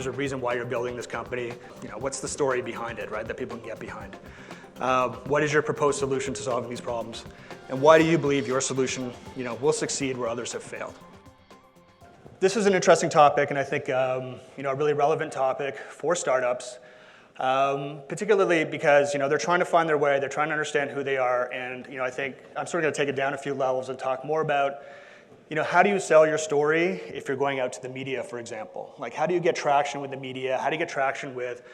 There's a reason why you're building this company. What's the story behind it, right, that people can get behind? What is your proposed solution to solving these problems? And why do you believe your solution, will succeed where others have failed? This is an interesting topic, and I think, a really relevant topic for startups, particularly because, they're trying to find their way, they're trying to understand who they are, and, I think I'm sort of going to take it down a few levels and talk more about, how do you sell your story if you're going out to the media, for example? Like, how do you get traction with the media? How do you get traction with,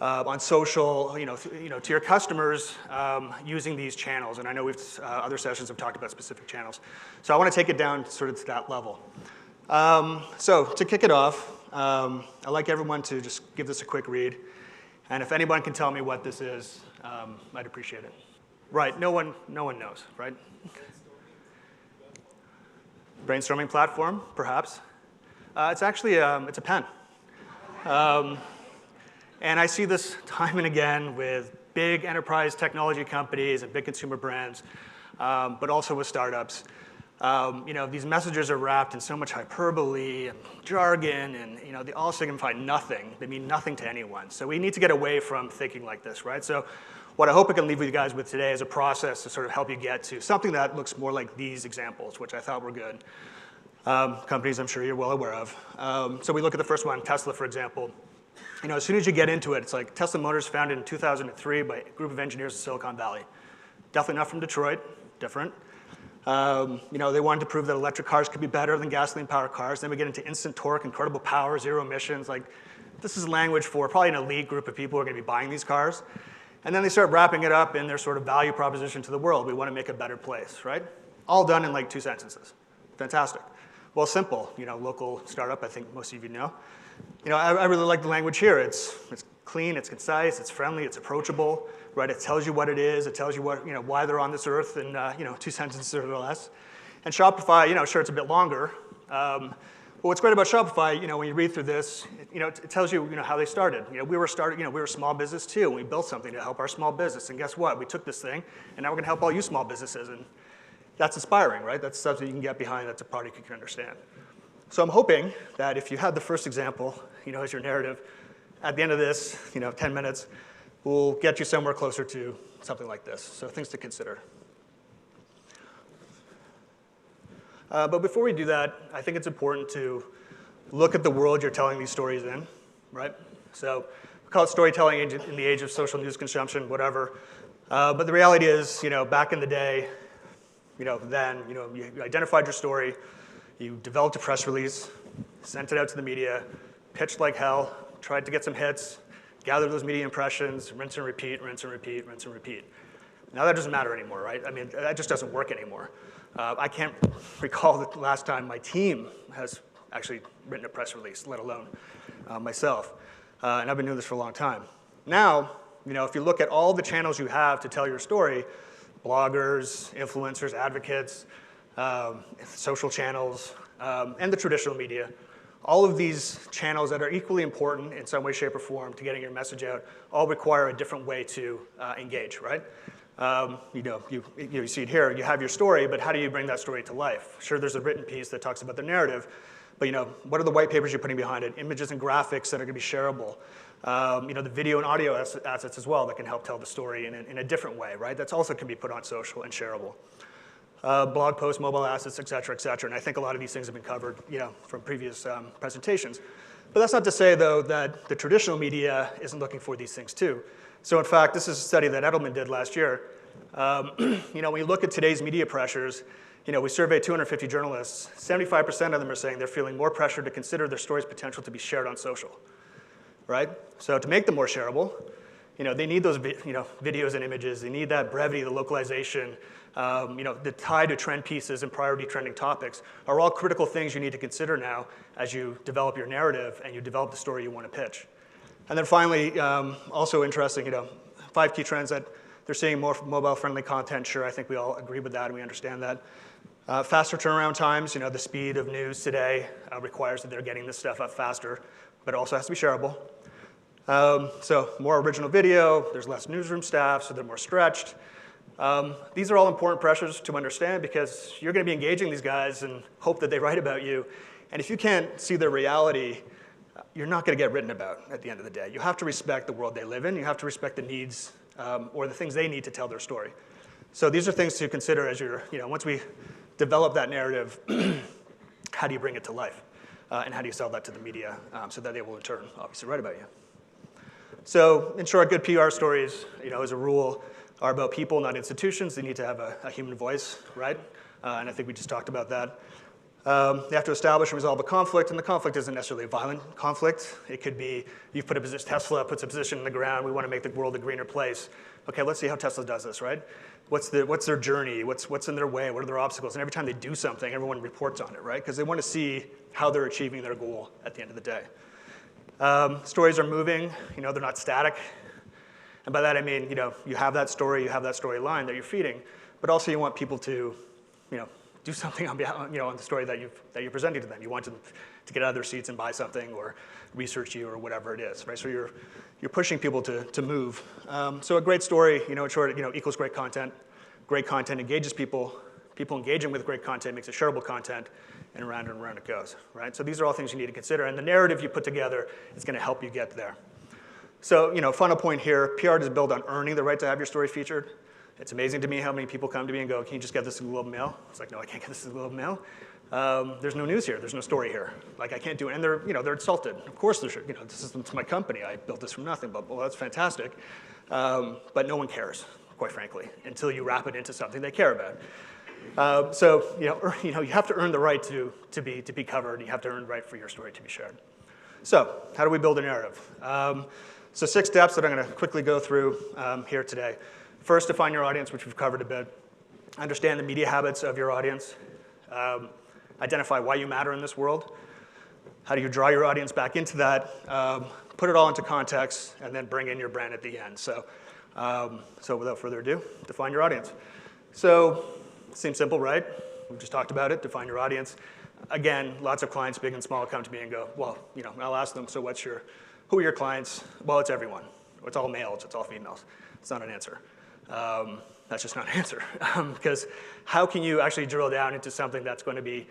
on social, to your customers using these channels? And I know we've, other sessions have talked about specific channels. So I want to take it down sort of to that level. So to kick it off, I'd like everyone to just give this a quick read. And if anyone can tell me what this is, I'd appreciate it. Right, no one knows, right? Brainstorming platform, perhaps. It's actually, it's a pen. And I see this time and again with big enterprise technology companies and big consumer brands, but also with startups. These messages are wrapped in so much hyperbole and jargon, and they all signify nothing. They mean nothing to anyone. So we need to get away from thinking like this, right? So what I hope I can leave with you guys with today is a process to sort of help you get to something that looks more like these examples, which I thought were good. Companies I'm sure you're well aware of. So we look at the first one, Tesla, for example. As soon as you get into it, it's like Tesla Motors founded in 2003 by a group of engineers in Silicon Valley. Definitely not from Detroit, different. They wanted to prove that electric cars could be better than gasoline-powered cars. Then we get into instant torque, incredible power, zero emissions. Like, this is language for probably an elite group of people who are going to be buying these cars. And then they start wrapping it up in their sort of value proposition to the world. We want to make a better place, right? All done in like 2 sentences. Fantastic. Well, simple, local startup, I think most of you know. I really like the language here. It's clean, it's concise, it's friendly, it's approachable, right? It tells you what it is, it tells you what, why they're on this earth in, 2 sentences or less. And Shopify, sure, it's a bit longer. But what's great about Shopify, when you read through this, it tells you, how they started. We were a small business too, and we built something to help our small business. And guess what? We took this thing, and now we're going to help all you small businesses. And that's inspiring, right? That's something you can get behind. That's a product you can understand. So I'm hoping that if you had the first example, as your narrative, at the end of this, 10 minutes, we'll get you somewhere closer to something like this. So things to consider. But before we do that, I think it's important to look at the world you're telling these stories in, right? So we call it storytelling in the age of social news consumption, whatever. But the reality is, back in the day, you identified your story, you developed a press release, sent it out to the media, pitched like hell, tried to get some hits, gather those media impressions, rinse and repeat, rinse and repeat, rinse and repeat. Now that doesn't matter anymore, right? I mean, that just doesn't work anymore. I can't recall the last time my team has actually written a press release, let alone myself. And I've been doing this for a long time. Now, if you look at all the channels you have to tell your story, bloggers, influencers, advocates, social channels, and the traditional media, all of these channels that are equally important in some way, shape, or form to getting your message out all require a different way to engage, right? You see it here, you have your story, but how do you bring that story to life? Sure, there's a written piece that talks about the narrative, but what are the white papers you're putting behind it? Images and graphics that are going to be shareable. The video and audio assets as well that can help tell the story in a different way, right? That's also can be put on social and shareable. Blog posts, mobile assets, et cetera, et cetera. And I think a lot of these things have been covered, from previous presentations. But that's not to say, though, that the traditional media isn't looking for these things, too. So in fact, this is a study that Edelman did last year. When you look at today's media pressures, we surveyed 250 journalists. 75% of them are saying they're feeling more pressure to consider their story's potential to be shared on social, right? So to make them more shareable, they need those videos and images. They need that brevity, the localization, the tie to trend pieces and priority trending topics are all critical things you need to consider now as you develop your narrative and you develop the story you want to pitch. And then finally, also interesting, 5 key trends that they're seeing more mobile-friendly content. Sure, I think we all agree with that and we understand that. Faster turnaround times, the speed of news today requires that they're getting this stuff up faster, but it also has to be shareable. So more original video, there's less newsroom staff, so they're more stretched. These are all important pressures to understand because you're going to be engaging these guys and hope that they write about you. And if you can't see their reality, you're not going to get written about at the end of the day. You have to respect the world they live in. You have to respect the needs or the things they need to tell their story. So these are things to consider as you're, once we develop that narrative, how do you bring it to life? And how do you sell that to the media so that they will in turn obviously write about you? So in short, good PR stories, as a rule, are about people, not institutions. They need to have a human voice, right? And I think we just talked about that. They have to establish and resolve a conflict, and the conflict isn't necessarily a violent conflict. It could be you've put a position, Tesla puts a position in the ground. We want to make the world a greener place. Okay, let's see how Tesla does this, right? What's their journey? What's in their way? What are their obstacles? And every time they do something, everyone reports on it, right? Because they want to see how they're achieving their goal at the end of the day. Stories are moving. They're not static. And by that I mean, you have that story, you have that storyline that you're feeding, but also you want people to, do something on behalf, on the story that you're presenting to them. You want them to get out of their seats and buy something or research you or whatever it is, right? So you're pushing people to move. So a great story, in short, equals great content. Great content engages people. People engaging with great content makes it shareable content, and around it goes, right? So these are all things you need to consider, and the narrative you put together is going to help you get there. So, final point here, PR is built on earning the right to have your story featured. It's amazing to me how many people come to me and go, can you just get this in the Globe and Mail? It's like, no, I can't get this in the Globe and Mail. There's no news here. There's no story here. Like, I can't do it. And they're insulted. Of course, this is my company. I built this from nothing. But, well, that's fantastic. But no one cares, quite frankly, until you wrap it into something they care about. So, you have to earn the right to be covered. You have to earn the right for your story to be shared. So, how do we build a narrative? So 6 steps that I'm going to quickly go through here today. First, define your audience, which we've covered a bit. Understand the media habits of your audience. Identify why you matter in this world. How do you draw your audience back into that? Put it all into context, and then bring in your brand at the end. So without further ado, define your audience. So it seems simple, right? We just talked about it, define your audience. Again, lots of clients, big and small, come to me and go, well, I'll ask them, so who are your clients? Well, it's everyone. It's all males, it's all females. It's not an answer. That's just not an answer. Because how can you actually drill down into something that's going to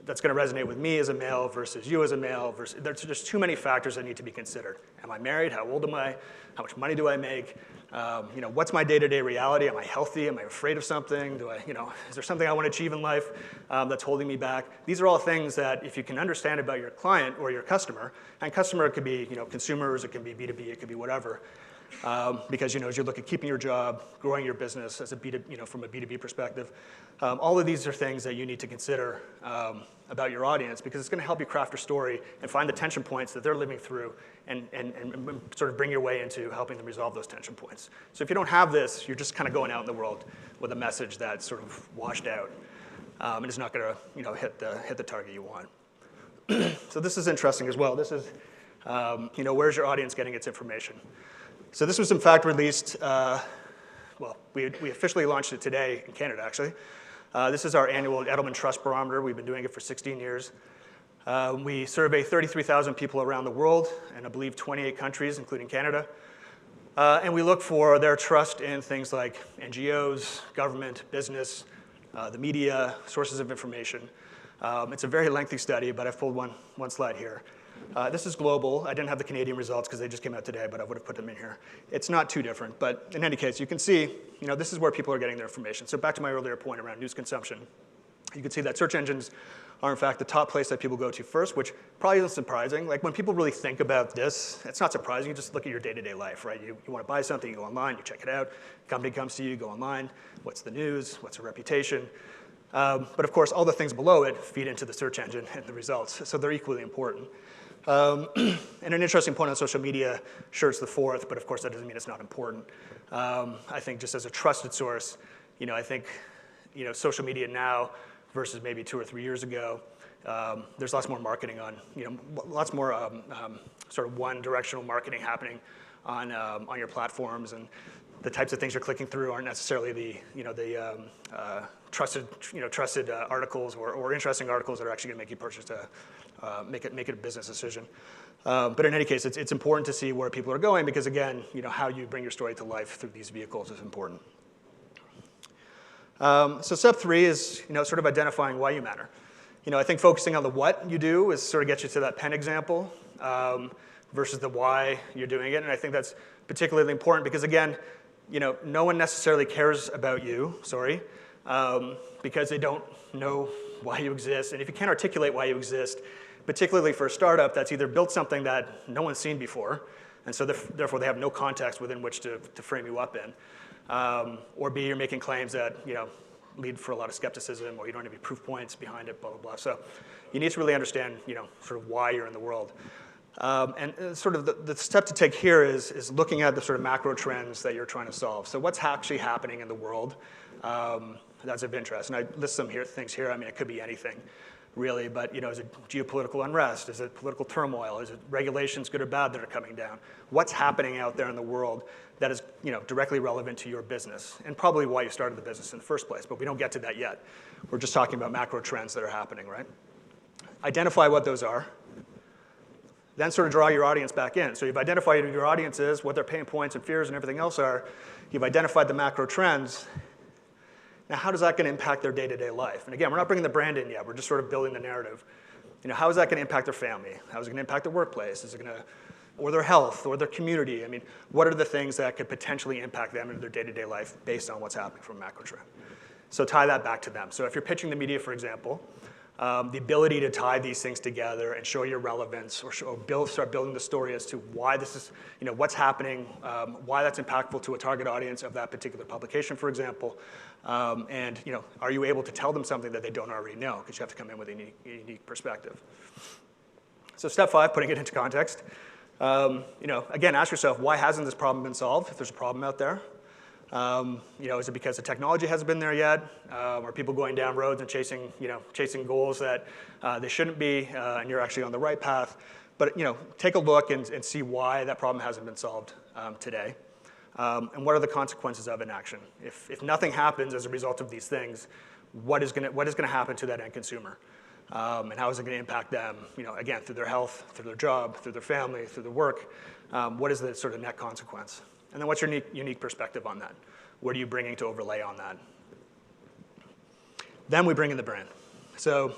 resonate with me as a male versus you as a male? There's just too many factors that need to be considered. Am I married? How old am I? How much money do I make? What's my day-to-day reality? Am I healthy? Am I afraid of something? Is there something I want to achieve in life that's holding me back? These are all things that if you can understand about your client or your customer, and customer could be consumers, it can be B2B, it could be whatever. Because as you look at keeping your job, growing your business as from a B2B perspective, all of these are things that you need to consider about your audience because it's going to help you craft your story and find the tension points that they're living through and sort of bring your way into helping them resolve those tension points. So if you don't have this, you're just kind of going out in the world with a message that's sort of washed out and it's not going to hit the target you want. So this is interesting as well. This is where's your audience getting its information? So this was in fact released, we officially launched it today in Canada, actually. This is our annual Edelman Trust Barometer. We've been doing it for 16 years. We survey 33,000 people around the world in, I believe, 28 countries, including Canada. And we look for their trust in things like NGOs, government, business, the media, sources of information. It's a very lengthy study, but I've pulled one slide here. This is global. I didn't have the Canadian results because they just came out today, but I would have put them in here. It's not too different, but in any case, you can see, this is where people are getting their information. So back to my earlier point around news consumption, you can see that search engines are in fact the top place that people go to first, which probably isn't surprising. Like when people really think about this, it's not surprising. You just look at your day-to-day life, right? You want to buy something, you go online, you check it out. Company comes to you, go online. What's the news? What's the reputation? But of course, all the things below it feed into the search engine and the results, so they're equally important. And an interesting point on social media, sure it's the fourth, but of course that doesn't mean it's not important. I think just as a trusted source, I think social media now versus maybe 2 or 3 years ago, there's lots more marketing on, lots more sort of one-directional marketing happening on your platforms, and the types of things you're clicking through aren't necessarily the trusted articles or interesting articles that are actually going to make you purchase make it a business decision. But in any case, it's important to see where people are going because again, how you bring your story to life through these vehicles is important. So step 3 is sort of identifying why you matter. I think focusing on the what you do is sort of gets you to that pen example. versus the why you're doing it. And I think that's particularly important because, again, no one necessarily cares about you, because they don't know why you exist. And if you can't articulate why you exist, particularly for a startup that's either built something that no one's seen before, and so therefore they have no context within which to frame you up in, or B, you're making claims that lead for a lot of skepticism, or you don't have any proof points behind it, blah, blah, blah. So you need to really understand sort of why you're in the world. And sort of the step to take here is looking at the sort of macro trends that you're trying to solve. So what's actually happening in the world that's of interest? And I list some things here. I mean, it could be anything, really. But is it geopolitical unrest? Is it political turmoil? Is it regulations, good or bad, that are coming down? What's happening out there in the world that is directly relevant to your business, and probably why you started the business in the first place? But we don't get to that yet. We're just talking about macro trends that are happening, right? Identify what those are. Then sort of draw your audience back in. So you've identified who your audience is, what their pain points and fears and everything else are. You've identified the macro trends. Now, how is that going to impact their day-to-day life? And again, we're not bringing the brand in yet. We're just sort of building the narrative. How is that going to impact their family? How is it going to impact their workplace? Is it going to, or their health, or their community? I mean, what are the things that could potentially impact them in their day-to-day life based on what's happening from a macro trend? So tie that back to them. So if you're pitching the media, for example, the ability to tie these things together and show your relevance, or start building the story as to why this is, what's happening, why that's impactful to a target audience of that particular publication, for example, and are you able to tell them something that they don't already know? Because you have to come in with a unique perspective. So step 5, putting it into context. Again, ask yourself, why hasn't this problem been solved? If there's a problem out there. Is it because the technology hasn't been there yet? Are people going down roads and chasing goals that they shouldn't be, and you're actually on the right path? But take a look and see why that problem hasn't been solved today, and what are the consequences of inaction? If nothing happens as a result of these things, what is going to happen to that end consumer? And how is it going to impact them? Again, through their health, through their job, through their family, through their work. What is the sort of net consequence? And then what's your unique perspective on that? What are you bringing to overlay on that? Then we bring in the brand. So,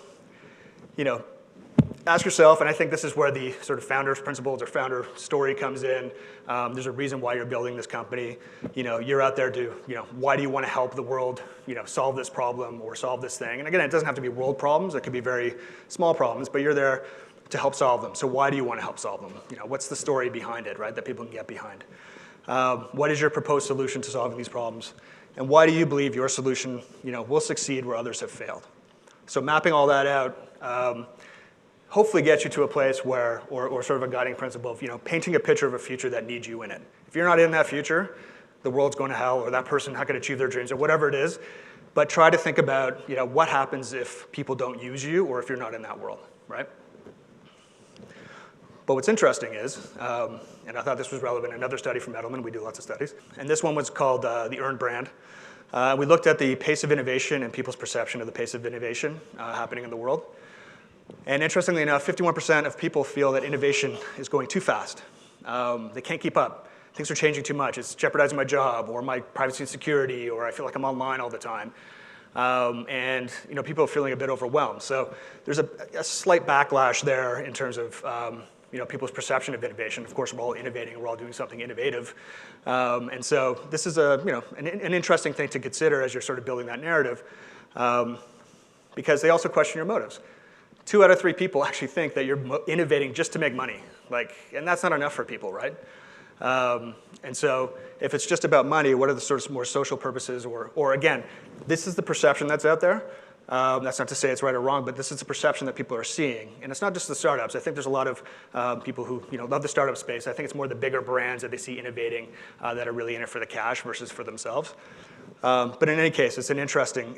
ask yourself, and I think this is where the sort of founder's principles or founder story comes in. There's a reason why you're building this company. You're out there to, why do you want to help the world, solve this problem or solve this thing? And again, it doesn't have to be world problems. It could be very small problems, but you're there to help solve them. So why do you want to help solve them? What's the story behind it, right, that people can get behind? What is your proposed solution to solving these problems? And why do you believe your solution will succeed where others have failed? So mapping all that out hopefully gets you to a place where, or sort of a guiding principle of painting a picture of a future that needs you in it. If you're not in that future, the world's going to hell, or that person not going to achieve their dreams, or whatever it is. But try to think about what happens if people don't use you, or if you're not in that world, right? But what's interesting is, and I thought this was relevant, another study from Edelman, we do lots of studies, and this one was called the Earned Brand. We looked at the pace of innovation and people's perception of the pace of innovation happening in the world. And interestingly enough, 51% of people feel that innovation is going too fast. They can't keep up. Things are changing too much. It's jeopardizing my job, or my privacy and security, or I feel like I'm online all the time. And people are feeling a bit overwhelmed. So there's a slight backlash there in terms of people's perception of innovation. Of course, we're all innovating. We're all doing something innovative. And so this is an interesting thing to consider as you're sort of building that narrative, because they also question your motives. 2 out of 3 people actually think that you're innovating just to make money. And that's not enough for people, right? And so if it's just about money, what are the sort of more social purposes? Or again, this is the perception that's out there. That's not to say it's right or wrong, but this is the perception that people are seeing. And it's not just the startups. I think there's a lot of people who love the startup space. I think it's more the bigger brands that they see innovating that are really in it for the cash versus for themselves. But in any case, it's an interesting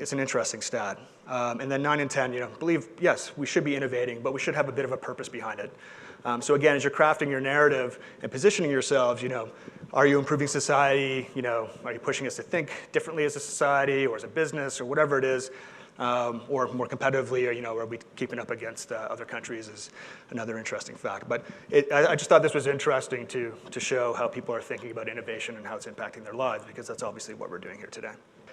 stat. And then 9 in 10 believe, yes, we should be innovating, but we should have a bit of a purpose behind it. So again, as you're crafting your narrative and positioning yourselves, are you improving society? Are you pushing us to think differently as a society or as a business or whatever it is? Or more competitively, or are we keeping up against other countries is another interesting fact. But I just thought this was interesting to show how people are thinking about innovation and how it's impacting their lives, because that's obviously what we're doing here today.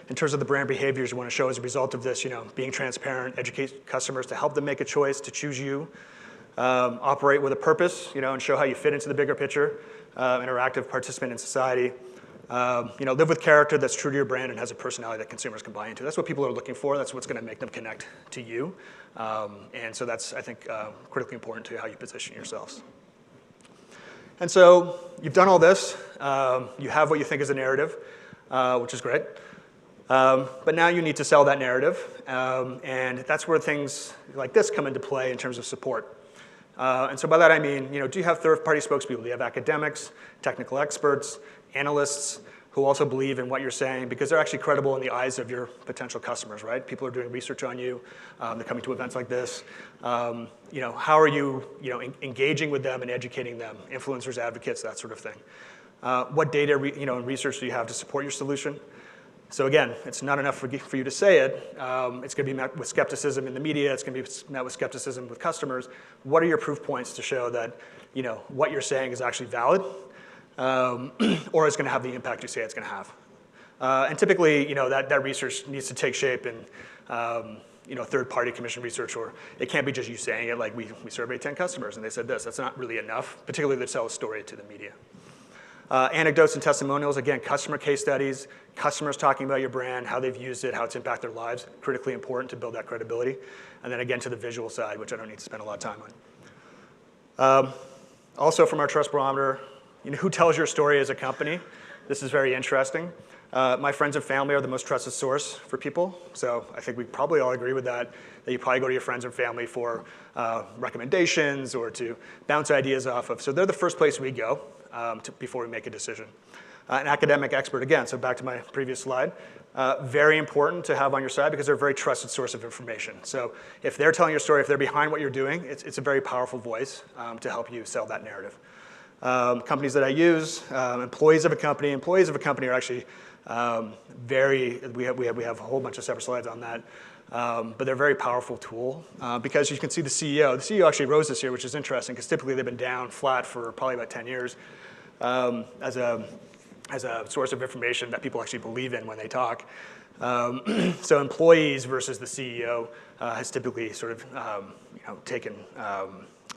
In terms of the brand behaviors you want to show as a result of this, being transparent, educate customers to help them make a choice to choose you. operate with a purpose, and show how you fit into the bigger picture, interactive participant in society. Live with character that's true to your brand and has a personality that consumers can buy into. That's what people are looking for. That's what's going to make them connect to you. And so that's, I think, critically important to how you position yourselves. And so you've done all this. You have what you think is a narrative, which is great. But now you need to sell that narrative. And that's where things like this come into play in terms of support. And so by that I mean, do you have third-party spokespeople? Do you have academics, technical experts, analysts who also believe in what you're saying because they're actually credible in the eyes of your potential customers, right? People are doing research on you. They're coming to events like this. How are you, engaging with them and educating them? Influencers, advocates, that sort of thing. What data, and research do you have to support your solution? So again, it's not enough for you to say it. It's going to be met with skepticism in the media. It's going to be met with skepticism with customers. What are your proof points to show that what you're saying is actually valid, or is going to have the impact you say it's going to have? And typically, that research needs to take shape in third-party commission research, or it can't be just you saying it. Like we surveyed 10 customers and they said this. That's not really enough, particularly to tell a story to the media. Anecdotes and testimonials, again, customer case studies, customers talking about your brand, how they've used it, how it's impacted their lives, critically important to build that credibility. And then again, to the visual side, which I don't need to spend a lot of time on. Also from our Trust Barometer, who tells your story as a company? This is very interesting. My friends and family are the most trusted source for people. So I think we probably all agree with that you probably go to your friends and family for recommendations or to bounce ideas off of. So they're the first place we go before we make a decision. An academic expert, again, so back to my previous slide, very important to have on your side because they're a very trusted source of information. So if they're telling your story, if they're behind what you're doing, it's a very powerful voice to help you sell that narrative. Companies that I use, employees of a company. Employees of a company are actually we have a whole bunch of separate slides on that. But they're a very powerful tool because you can see the CEO. The CEO actually rose this year, which is interesting because typically they've been down flat for probably about 10 years as a source of information that people actually believe in when they talk. So employees versus the CEO has typically sort of taken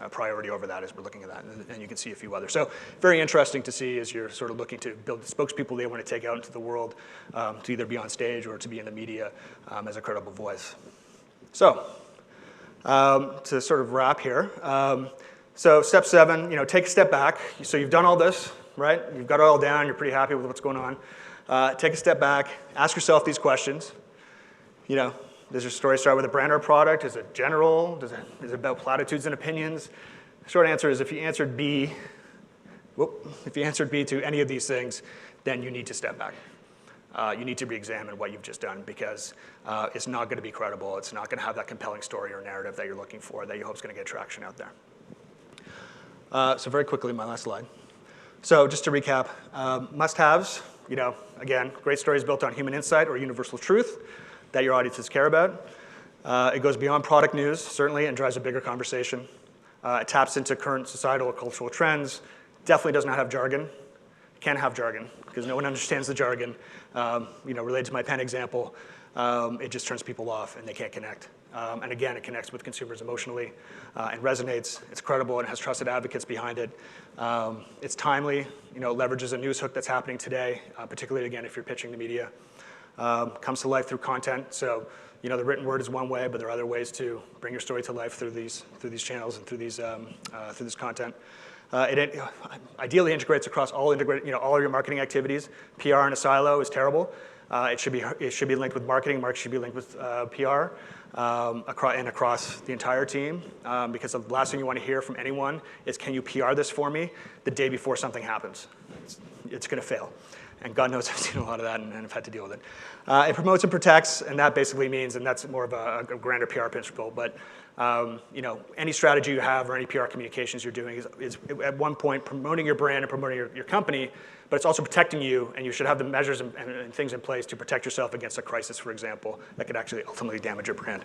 a priority over that as we're looking at that, and you can see a few others. So very interesting to see as you're sort of looking to build the spokespeople they want to take out into the world to either be on stage or to be in the media as a credible voice. So to sort of wrap here, so step 7, take a step back. So you've done all this, right? You've got it all down. You're pretty happy with what's going on. Take a step back. Ask yourself these questions. Does your story start with a brand or a product? Is it general? Is it about platitudes and opinions? The short answer is if you answered B to any of these things, then you need to step back. You need to re-examine what you've just done because it's not going to be credible. It's not going to have that compelling story or narrative that you're looking for that you hope is going to get traction out there. So very quickly, my last slide. So just to recap, must-haves, again, great stories built on human insight or universal truth that your audiences care about. It goes beyond product news, certainly, and drives a bigger conversation. It taps into current societal or cultural trends. Definitely does not have jargon. Can't have jargon because no one understands the jargon. Related to my pen example, it just turns people off and they can't connect. And again, it connects with consumers emotionally and resonates. It's credible and has trusted advocates behind it. It's timely, leverages a news hook that's happening today, particularly, again, if you're pitching the media. Comes to life through content. So, the written word is one way, but there are other ways to bring your story to life through these channels and through this content. It ideally integrates across all of your marketing activities. PR in a silo is terrible. It should be linked with marketing. Marketing should be linked with PR across the entire team. Because the last thing you want to hear from anyone is, "Can you PR this for me?" the day before something happens. It's going to fail. And God knows I've seen a lot of that and I've had to deal with it. It promotes and protects, and that basically means, and that's more of a grander PR principle, but any strategy you have or any PR communications you're doing is at one point promoting your brand and promoting your company, but it's also protecting you, and you should have the measures and things in place to protect yourself against a crisis, for example, that could actually ultimately damage your brand.